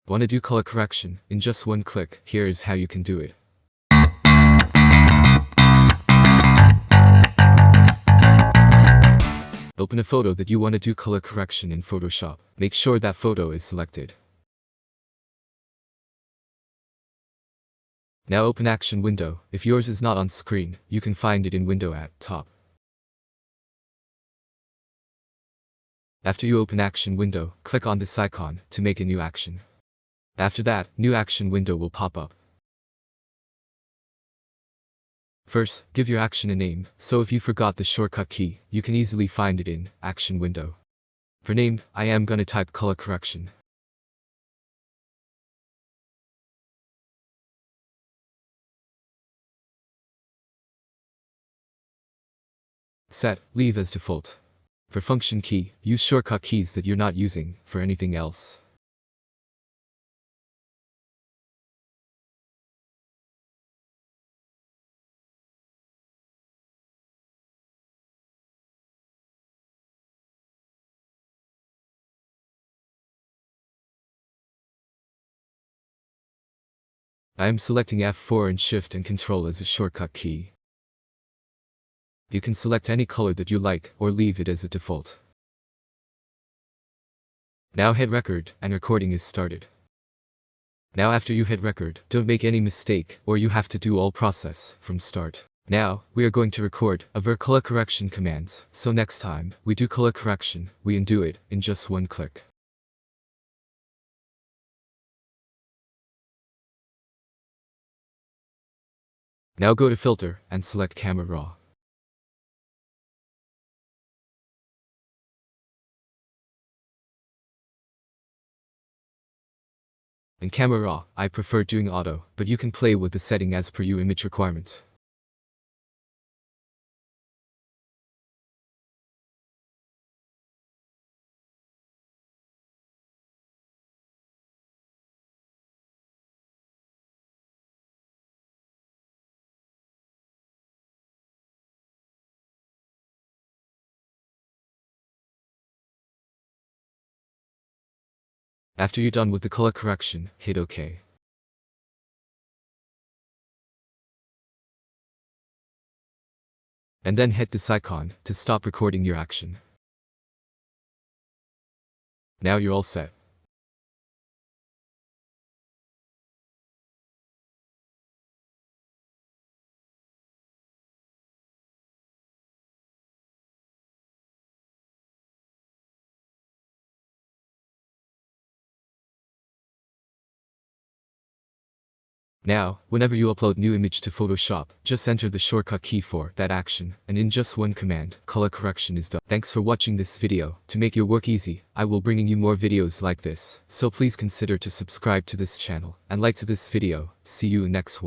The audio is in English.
Want to do color correction in just one click? Here is how you can do it. Open a photo that you want to do color correction in Photoshop. Make sure that photo is selected. Now open Action window. If yours is not on screen, you can find it in window at top. After you open Action window, click on this icon to make a new action. After that, new action window will pop up. First, give your action a name, so if you forgot the shortcut key, you can easily find it in Action window. For name, I am gonna type color correction. Set, leave as default. For function key, use shortcut keys that you're not using for anything else. I am selecting F4 and Shift and Control as a shortcut key. You can select any color that you like or leave it as a default. Now hit record and recording is started. Now after you hit record, don't make any mistake or you have to do all process from start. Now, we are going to record our color correction commands, so next time we do color correction, we undo it in just one click. Now go to Filter and select Camera Raw. In Camera Raw, I prefer doing auto, but you can play with the setting as per your image requirements. After you're done with the color correction, hit OK. And then hit this icon to stop recording your action. Now you're all set. Now, whenever you upload new image to Photoshop, just enter the shortcut key for that action, and in just one command, color correction is done. Thanks for watching this video. To make your work easy, I will bringing you more videos like this, so please consider to subscribe to this channel, and like to this video. See you next one.